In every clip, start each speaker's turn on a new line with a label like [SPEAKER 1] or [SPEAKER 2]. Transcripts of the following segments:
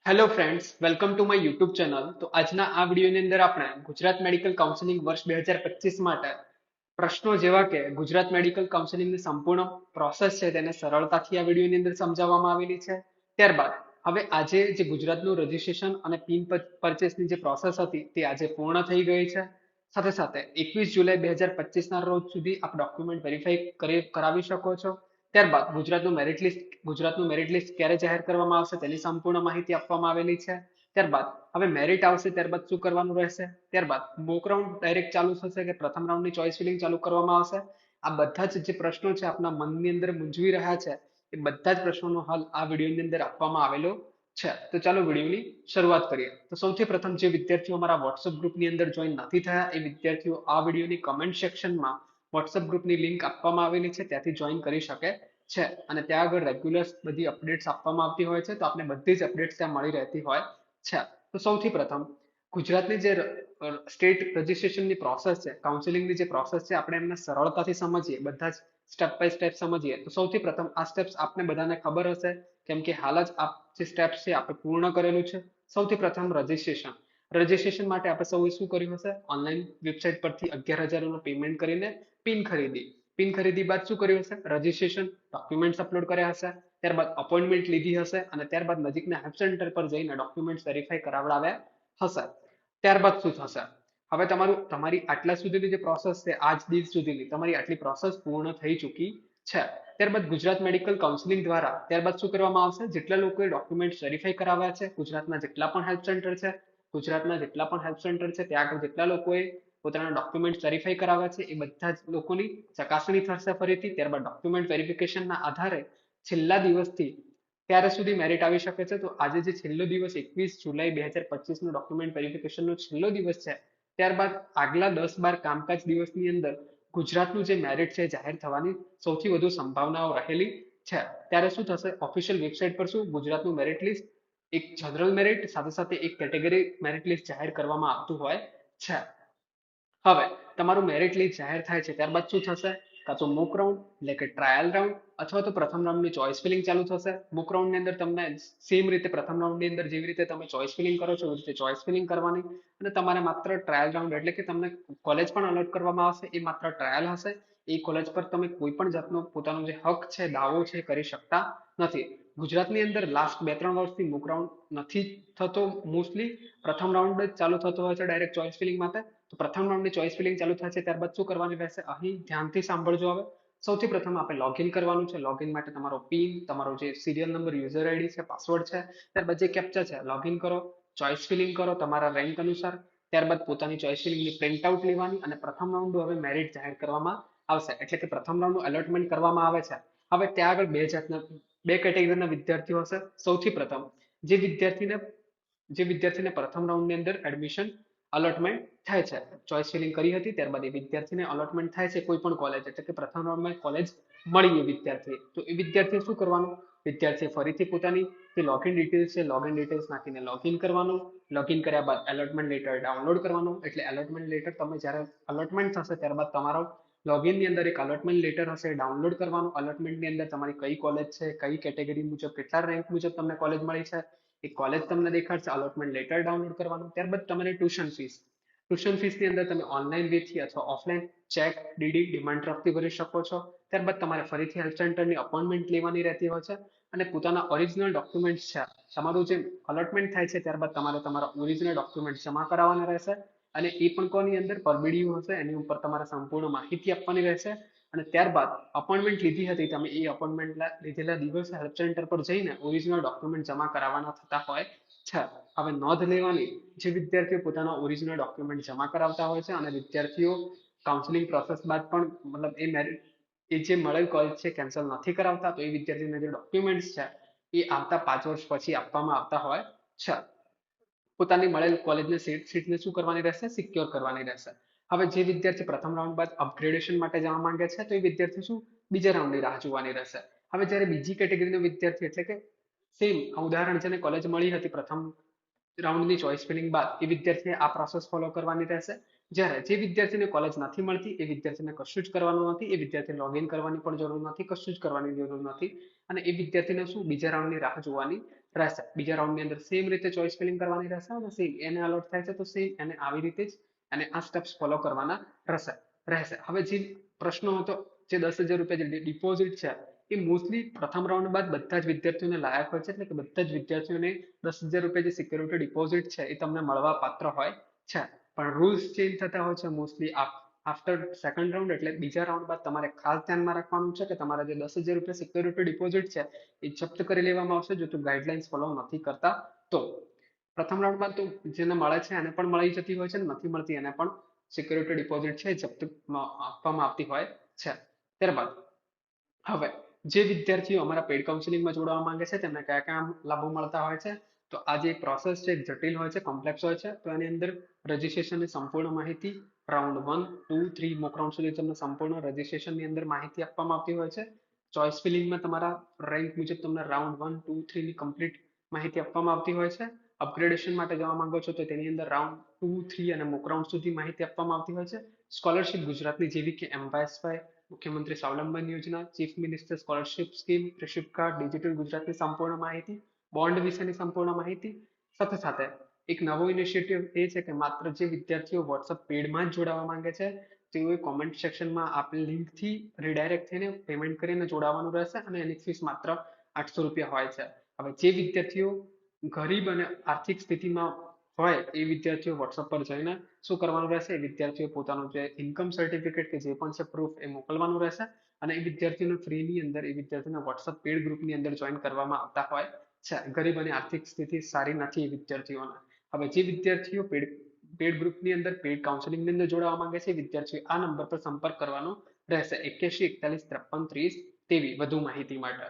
[SPEAKER 1] Hello friends, welcome to my YouTube channel. તો આજના આ વિડીયોની અંદર આપણે ગુજરાત મેડિકલ કાઉન્સિલિંગ વર્ષ 2025 માટે પ્રશ્નો જેવા કે ગુજરાત મેડિકલ કાઉન્સિલિંગની સંપૂર્ણ પ્રોસેસ છે તેને સરળતાથી આ વિડીયોની અંદર સમજાવવામાં આવેલી છે. ત્યારબાદ હવે આજે જે ગુજરાતનું રજિસ્ટ્રેશન અને પિન પરચેસની જે પ્રોસેસ હતી તે આજે પૂર્ણ થઈ ગઈ છે. સાથે સાથે 21 જુલાઈ 2025 ના રોજ સુધી આપ ડોક્યુમેન્ટ વેરીફાઈ કરાવી શકો છો. ત્યારબાદ ગુજરાતનું મેરિટ લિસ્ટ ક્યારે જાહેર કરવામાં આવશે તેની સંપૂર્ણ માહિતી આપવામાં આવેલી છે. ત્યારબાદ હવે મેરિટ આવશે ત્યારબાદ શું કરવાનું રહેશે, ત્યારબાદ મોક રાઉન્ડ ડાયરેક્ટ ચાલુ થશે કે પ્રથમ રાઉન્ડની ચોઇસ ફિલિંગ ચાલુ કરવામાં આવશે. આ બધા જ જે પ્રશ્નો છે આપના મનની અંદર મૂંઝવી રહ્યા છે એ બધા જ પ્રશ્નોનો હલ આ વિડીયોની અંદર આપવામાં આવેલો છે. તો ચાલો વિડીયોની શરૂઆત કરીએ. તો સૌથી પ્રથમ જે વિદ્યાર્થીઓ અમારા વોટ્સઅપ ગ્રુપની અંદર જોઈન નથી થયા એ વિદ્યાર્થીઓ આ વિડીયોની કમેન્ટ સેક્શનમાં વોટ્સઅપ ગ્રુપની લિંક આપવામાં આવેલી છે, ત્યાંથી જોઈન કરી શકે છે. અને ત્યાં આગળ રેગ્યુલર બધી અપડેટ્સ આપવામાં આવતી હોય છે, તો આપણે બધી જ અપડેટ્સ ત્યાં મળી રહેતી હોય છે. તો સૌથી પ્રથમ ગુજરાતની જે સ્ટેટ રજિસ્ટ્રેશનની પ્રોસેસ છે, કાઉન્સિલિંગની જે પ્રોસેસ છે, આપણે એમને સરળતાથી સમજીએ, બધા જ સ્ટેપ બાય સ્ટેપ સમજીએ. તો સૌથી પ્રથમ આ સ્ટેપ્સ આપને બધાને ખબર હશે, કેમ કે હાલ જ આ જે સ્ટેપ્સ છે આપણે પૂર્ણ કરેલું છે. સૌથી પ્રથમ રજિસ્ટ્રેશન માટે આપણે સૌએ શું કર્યું હશે, ઓનલાઈન વેબસાઇટ પરથી 11,000 નું પેમેન્ટ કરીને પિન ખરીદી બાદ શું કર્યું હશે, રજિસ્ટ્રેશન ડોક્યુમેન્ટ્સ અપલોડ કર્યા હશે, ત્યારબાદ અપોઇન્ટમેન્ટ લીધી હશે અને ત્યારબાદ નજીકના હેલ્પ સેન્ટર પર જઈને ડોક્યુમેન્ટ્સ વેરીફાઈ કરાવડાવ્યા હશે. ત્યારબાદ શું થશે, હવે તમારી આટલા સુધીની જે પ્રોસેસ છે, આજ દિવસ સુધીની તમારી આટલી પ્રોસેસ પૂર્ણ થઈ ચૂકી છે. ત્યારબાદ ગુજરાત મેડિકલ કાઉન્સિલિંગ દ્વારા ત્યારબાદ શું કરવામાં આવશે, જેટલા લોકોએ ડોક્યુમેન્ટ્સ વેરીફાઈ કરાવ્યા છે, ગુજરાતના જેટલા પણ હેલ્પ સેન્ટર છે, ત્યાં આગળ જેટલા લોકોએ પોતાના ડોક્યુમેન્ટ વેરીફાઈ કરાવ્યા છે એ બધા જ લોકોની ચકાસણી થશે ફરીથી. ત્યારબાદ ડોક્યુમેન્ટ વેરિફિકેશનના આધારે છેલ્લા દિવસથી ક્યારે સુધી મેરિટ આવી શકે છે, તો આજે જે છેલ્લો દિવસ 21 જુલાઈ 2025 નો ડોક્યુમેન્ટ વેરિફિકેશનનો છેલ્લો દિવસ છે, ત્યારબાદ આગલા 10-12 કામકાજ દિવસની અંદર ગુજરાતનું જે મેરિટ છે જાહેર થવાની સૌથી વધુ સંભાવનાઓ રહેલી છે. ત્યારે શું થશે, ઓફિશિયલ વેબસાઇટ પર શું ગુજરાતનું મેરિટ લિસ્ટ એક જનરલ મેરિટ સાથે સાથે એક કેટેગરી મેરિટ લિસ્ટ જાહેર કરવામાં આવતું હોય છે. હવે તમારું મેરિટ લિસ્ટ જાહેર થાય છે ત્યારબાદ શું થશે, કાં તો મોક રાઉન્ડ એટલે કે ટ્રાયલ રાઉન્ડ અથવા તો પ્રથમ રાઉન્ડની ચોઇસ ફિલિંગ ચાલુ થશે. મોક રાઉન્ડની અંદર તમને સેમ રીતે પ્રથમ રાઉન્ડની અંદર જેવી રીતે તમે ચોઇસ ફિલિંગ કરો છો એવી રીતે ચોઇસ ફિલિંગ કરવાની અને તમારે માત્ર ટ્રાયલ રાઉન્ડ એટલે કે તમને કોલેજ પણ અલોટ કરવામાં આવશે, એ માત્ર ટ્રાયલ હશે. એ કોલેજ પર તમે કોઈ પણ જાતનો પોતાનો જે હક છે, દાવો છે, કરી શકતા નથી. ગુજરાતની અંદર લાસ્ટ 2-3 વર્ષથી મોક રાઉન્ડ નથી થતો, મોસ્ટલી પ્રથમ રાઉન્ડ જ ચાલુ થતો હોય છે ડાયરેક્ટ ચોઇસ ફિલિંગ માટે. તો પ્રથમ રાઉન્ડની ચોઇસ ફિલિંગ ચાલુ થાય છે ત્યારબાદ શું કરવાની રહેશે, અહીં ધ્યાનથી સાંભળજો. હવે સૌથી પ્રથમ આપણે લોગિન કરવાનું છે. લોગિન માટે તમારો પિન, તમારો જે સિરિયલ નંબર, યુઝર આઈડી છે, પાસવર્ડ છે, ત્યારબાદ જે કેપ્ચા છે લોગિન કરો, ચોઇસ ફિલિંગ કરો તમારા રેન્ક અનુસાર. ત્યારબાદ પોતાની ચોઇસ ફિલિંગની પ્રિન્ટ આઉટ લેવાની અને પ્રથમ રાઉન્ડનું હવે મેરિટ જાહેર કરવામાં આવશે, એટલે કે પ્રથમ રાઉન્ડનું એલોટમેન્ટ કરવામાં આવે છે. હવે ત્યાં આગળ બે કેટેગરીના વિદ્યાર્થીઓ હશે. સૌથી પ્રથમ જે વિદ્યાર્થીને પ્રથમ રાઉન્ડની અંદર એડમિશન અલોટમેન્ટ થાય છે, ચોઇસ ફિલિંગ કરી હતી ત્યારબાદ એ વિદ્યાર્થીને અલોટમેન્ટ થાય છે કોઈ પણ કોલેજ, એટલે કે પ્રથમ રાઉન્ડમાં કોલેજ મળી એ વિદ્યાર્થી, તો એ વિદ્યાર્થીએ શું કરવાનું, વિદ્યાર્થીએ ફરીથી પોતાની જે લોગિન ડિટેલ્સ છે લોગિન ડિટેલ્સ નાખીને લોગિન કરવાનું. લોગિન કર્યા બાદ એલોટમેન્ટ લેટર ડાઉનલોડ કરવાનું. એટલે એલોટમેન્ટ લેટર તમે જ્યારે અલોટમેન્ટ થશે ત્યારબાદ તમારો લોગિનની અંદર એક અલોટમેન્ટ લેટર હશે, ડાઉનલોડ કરવાનું. અલોટમેન્ટની અંદર તમારી કઈ કોલેજ છે, કઈ કેટેગરી મુજબ, કેટલા રેન્ક મુજબ તમને કોલેજ મળી છે એ કોલેજ તમને દેખાડશે. અલોટમેન્ટ લેટર ડાઉનલોડ કરવાનું. ત્યારબાદ તમારી ટ્યુશન ફીસની અંદર તમે ઓનલાઈન વેથી અથવા ઓફલાઈન ચેક, ડીડી, ડિમાન્ડ ડ્રાફ્ટથી ભરી શકો છો. ત્યારબાદ તમારે ફરીથી હેલ્પ સેન્ટરની અપોઇન્ટમેન્ટ લેવાની રહેતી હોય છે અને પોતાના ઓરિજિનલ ડોક્યુમેન્ટ્સ છે, તમારું જે અલોટમેન્ટ થાય છે ત્યારબાદ તમારે તમારા ઓરિજિનલ ડોક્યુમેન્ટ જમા કરાવવાના રહેશે. અને એ પણ કોની અંદર, પરબીડીયું હશે એની ઉપર તમારે સંપૂર્ણ માહિતી આપવાની રહેશે. અને ત્યારબાદ અપોઇન્ટમેન્ટ લીધી હતી તમે, એ અપોઇન્ટમેન્ટ લીધેલા દિવસે હેલ્પ સેન્ટર પર જઈને ઓરિજિનલ ડોક્યુમેન્ટ જમા કરાવવાના થતા હોય છે. હવે નોંધ લેવાની, જે વિદ્યાર્થીઓ પોતાના ઓરિજિનલ ડોક્યુમેન્ટ જમા કરાવતા હોય છે અને વિદ્યાર્થીઓ કાઉન્સિલિંગ પ્રોસેસ બાદ પણ મતલબ એ જે મળેલ કોલેજ છે કેન્સલ નથી કરાવતા, તો એ વિદ્યાર્થીના જે ડોક્યુમેન્ટ્સ છે એ આવતા 5 વર્ષ પછી આપવામાં આવતા હોય છે. પોતાની મળેલ કોલેજની સીટને શું કરવાની રહેશે, સિક્યોર કરવાની રહેશે. હવે જે વિદ્યાર્થી પ્રથમ રાઉન્ડ બાદ અપગ્રેડેશન માટે જવા માંગે છે, તો એ વિદ્યાર્થી શું બીજા રાઉન્ડની રાહ જોવાની રહેશે. હવે જ્યારે બીજી કેટેગરીનો વિદ્યાર્થી, એટલે કે સેમ ઉદાહરણ જેને કોલેજ મળી હતી પ્રથમ રાઉન્ડની ચોઇસ ફિલિંગ બાદ, એ વિદ્યાર્થીએ આ પ્રોસેસ ફોલો કરવાની રહેશે. જ્યારે જે વિદ્યાર્થીને કોલેજ નથી મળતી એ વિદ્યાર્થીને કશું જ કરવાનું નથી, એ વિદ્યાર્થીને લોગિન કરવાની પણ જરૂર નથી, કશું જ કરવાની જરૂર નથી. અને એ વિદ્યાર્થીને શું બીજા રાઉન્ડની રાહ જોવાની રહેશે. બીજા રાઉન્ડની અંદર સેમ રીતે ચોઇસ ફિલિંગ કરવાની રહેશે અને સેમ એને અલોટ થાય છે તો સેમ એને આવી રીતે જ અને આ સ્ટેપ્સ ફોલો કરવાના રહેશે. હવે જે પ્રશ્નો હતો, જે 10,000 રૂપિયા જે ડિપોઝિટ છે એ મોસ્ટલી પ્રથમ રાઉન્ડ બાદ બધા જ વિદ્યાર્થીઓને લાયક હોય છે, એટલે કે બધા જ વિદ્યાર્થીઓને 10,000 રૂપિયા જે સિક્યોરિટી ડિપોઝિટ છે એ તમને મળવા પાત્ર હોય છે. પણ રૂલ્સ ચેન્જ થતા હોય છે મોસ્ટલી આફ્ટર સેકન્ડ રાઉન્ડ, એટલે બીજા રાઉન્ડ બાદ તમારે ખાસ ધ્યાનમાં રાખવાનું છે કે તમારા જે 10,000 રૂપિયા સિક્યોરિટી ડિપોઝિટ છે એ જપ્ત કરી લેવામાં આવશે જો તું ગાઈડલાઇન્સ ફોલો નથી કરતા તો. પ્રથમ રાઉન્ડમાં તો જેને મળે છે એને પણ મળી જતી હોય છે, નથી મળતી એને પણ સિક્યોરિટી ડિપોઝિટ છે જપ્ત આપવામાં આવતી હોય છે. ત્યારબાદ હવે જે વિદ્યાર્થીઓ અમારા પેઇડ કાઉન્સિલિંગમાં જોડાવા માંગે છે તેમને કયા કયા લાભો મળતા હોય છે, તો આ જે પ્રોસેસ છે જટિલ હોય છે, કોમ્પ્લેક્સ હોય છે. તો એની અંદર રજીસ્ટ્રેશનની સંપૂર્ણ માહિતી રાઉન્ડ 1, 2, 3 મોક રાઉન્ડ સુધી તમને સંપૂર્ણ રજીસ્ટ્રેશનની અંદર માહિતી આપવામાં આવતી હોય છે. ચોઇસ ફિલિંગમાં તમારા રેન્ક મુજબ તમને રાઉન્ડ 1, 2, 3 ની કમ્પ્લીટ માહિતી આપવામાં આવતી હોય છે. અપગ્રેડેશન માટે જવા માંગો છો તો તેની અંદર રાઉન્ડ 2, 3 અને મોક રાઉન્ડ સુધી માહિતી આપવામાં આવતી હોય છે. સ્કોલરશિપ ગુજરાતની જેવી કે એમવાયએસવાય, મુખ્યમંત્રી સ્વાવલંબન યોજના, chief minister scholarship scheme, receipt card, digital ગુજરાતની સંપૂર્ણ માહિતી, બોન્ડ વિશેની સંપૂર્ણ માહિતી. સાથે સાથે એક નવો ઇનિશિયેટિવ એ છે કે માત્ર જે વિદ્યાર્થીઓ વોટ્સઅપ પેડમાં જ જોડાવા માંગે છે તેઓએ કોમેન્ટ સેક્શનમાં આપેલ લિંકથી રીડાયરેક્ટ થઈને પેમેન્ટ કરીને જોડાવાનું રહેશે અને એની ફીસ માત્ર 800 રૂપિયા હોય છે. હવે જે વિદ્યાર્થીઓ ગરીબ અને આર્થિક સ્થિતિમાં હોય એ વિદ્યાર્થીઓ વોટ્સઅપ પર જઈને શું કરવાનું રહેશે, એ વિદ્યાર્થીઓ પોતાનું જે ઇન્કમ સર્ટિફિકેટ કે જે પણ છે પ્રૂફ એ મોકલવાનું રહેશે અને એ વિદ્યાર્થીઓને ફ્રીની અંદર એ વિદ્યાર્થીઓને વોટ્સઅપ પેડ ગ્રુપની અંદર જોઈન કરવામાં આવતા હોય છે. ગરીબ અને આર્થિક સ્થિતિ સારી નથી એ વિદ્યાર્થીઓને. હવે જે વિદ્યાર્થીઓ પેડ ગ્રુપની અંદર પેડ કાઉન્સેલિંગની અંદર જોડાવા માંગે છે વિદ્યાર્થીઓ આ નંબર પર સંપર્ક કરવાનો રહેશે 81 41 53 30 તેવી વધુ માહિતી માટે.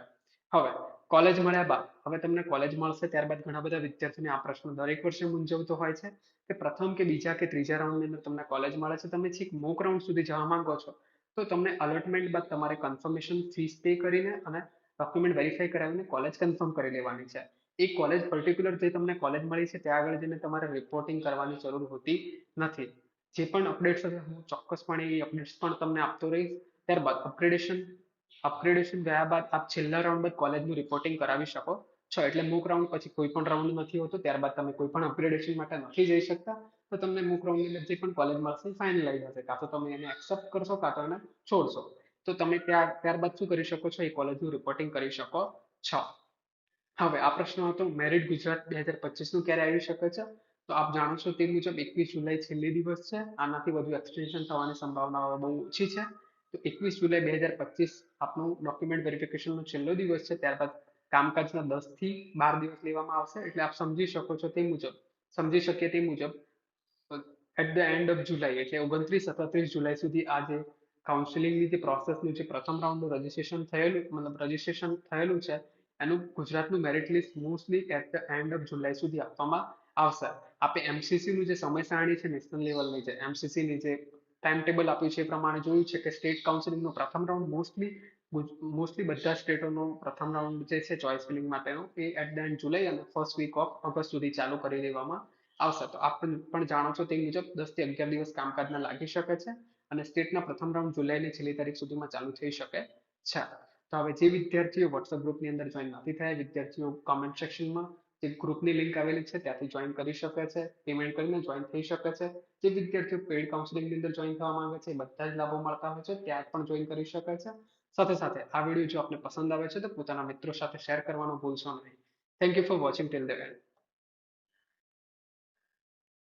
[SPEAKER 1] હવે કોલેજ મળ્યા બાદ હવે તમને કોલેજ મળશે ત્યારબાદ ઘણા બધા વિદ્યાર્થીઓને આ પ્રશ્ન દરેક વર્ષે મૂંઝવતો હોય છે કે પ્રથમ કે બીજા કે ત્રીજા રાઉન્ડની અંદર તમને કોલેજ મળે છે, તમે છેક મોક રાઉન્ડ સુધી જવા માંગો છો તો તમને અલોટમેન્ટ બાદ તમારે કન્ફર્મેશન ફીસ પે કરીને અને ડોક્યુમેન્ટ વેરીફાઈ કરાવીને કોલેજ કન્ફર્મ કરી લેવાની છે. એ કોલેજ પર્ટિક્યુલર જે તમને કોલેજ મળી છે ત્યાં આગળ જઈને તમારે રિપોર્ટિંગ કરવાની જરૂર હોતી નથી. જે પણ અપડેટ્સ હશે હું ચોક્કસપણે એ અપડેટ્સ પણ તમને આપતો રહીશ. ત્યારબાદ અપગ્રેડેશન ગયા બાદ આપ છેલ્લા રાઉન્ડ બાદ કોલેજનું રિપોર્ટિંગ કરાવી શકો છો. એટલે મૂક રાઉન્ડ પછી કોઈ પણ રાઉન્ડ નથી હોતો, ત્યારબાદ તમે કોઈ પણ અપગ્રેડેશન માટે નથી જઈ શકતા. તો તમને મૂક રાઉન્ડની અંદર જે પણ કોલેજ મળશે ફાઇનલાઇઝ હશે, કાં તો તમે એને એક્સેપ્ટ કરશો કાં તો એને છોડશો. તો તમે ત્યારબાદ શું કરી શકો છો, એ કોલેજનું રિપોર્ટિંગ કરી શકો છો. હવે આ પ્રશ્ન હતો મેરિટ ગુજરાત 2025 નું ક્યારે આવી શકે છે, તો આપ જાણો છો તે મુજબ 21 જુલાઈ છેલ્લી દિવસ છે. આનાથી વધુ એક્સટેન્શન થવાની સંભાવનાઓ બહુ ઓછી છે. તો 21 જુલાઈ 2025 આપનું ડોક્યુમેન્ટ વેરિફિકેશનનો છેલ્લો દિવસ છે. ત્યારબાદ કામકાજના 10 થી 12 દિવસ લેવામાં આવશે. એટલે આપ સમજી શકીએ તે મુજબ at the end of July એટલે 29 અથવા 30 જુલાઈ સુધી આ જે કાઉન્સિલિંગની જે પ્રોસેસનું જે પ્રથમ રાઉન્ડનું રજીસ્ટ્રેશન થયેલું છે એનું ગુજરાતનું merit list mostly at the end of July સુધી આપવામાં આવશે. આપણે એમસીસી નું જે સમય સારણી છે નેશનલ લેવલની જે એમસીસી ની જે ટાઈમ ટેબલ આપ્યું છે એ પ્રમાણે જોયું છે કે સ્ટેટ કાઉન્સિલિંગનો પ્રથમ રાઉન્ડ મોસ્ટલી બધા સ્ટેટોનો પ્રથમ રાઉન્ડ જે છે ચોઇસ ફિલિંગ માટેનો એ એટ ધ એન્ડ જુલાઈ અને ફર્સ્ટ વીક ઓફ ઓગસ્ટ સુધી ચાલુ કરી દેવામાં આવશે. તો આપ પણ જાણો છો તે મુજબ 10 થી 11 દિવસ કામકાજના લાગી શકે છે અને સ્ટેટના પ્રથમ રાઉન્ડ જુલાઈની છેલ્લી તારીખ સુધીમાં ચાલુ થઈ શકે છે. તો હવે જે વિદ્યાર્થીઓ વોટ્સએપ ગ્રુપની અંદર જોઈન નથી થયા, વિદ્યાર્થીઓ કોમેન્ટ સેક્શનમાં જે ગ્રુપની લિંક આવેલી છે ત્યાંથી જોઈન કરી શકે છે, પેમેન્ટ કરીને જોઈન થઈ શકે છે. જે વિદ્યાર્થીઓ પેઇડ કાઉન્સિલિંગની અંદર જોઈન થવા માંગે છે બધા જ લાભો મળતા હોય છે, ત્યાં પણ જોઈન કરી શકે છે. સાથે સાથે આ વિડીયો જો આપને પસંદ આવે છે તો પોતાના મિત્રો સાથે શેર કરવાનું ભૂલશો નહીં. Thank you for watching till the and.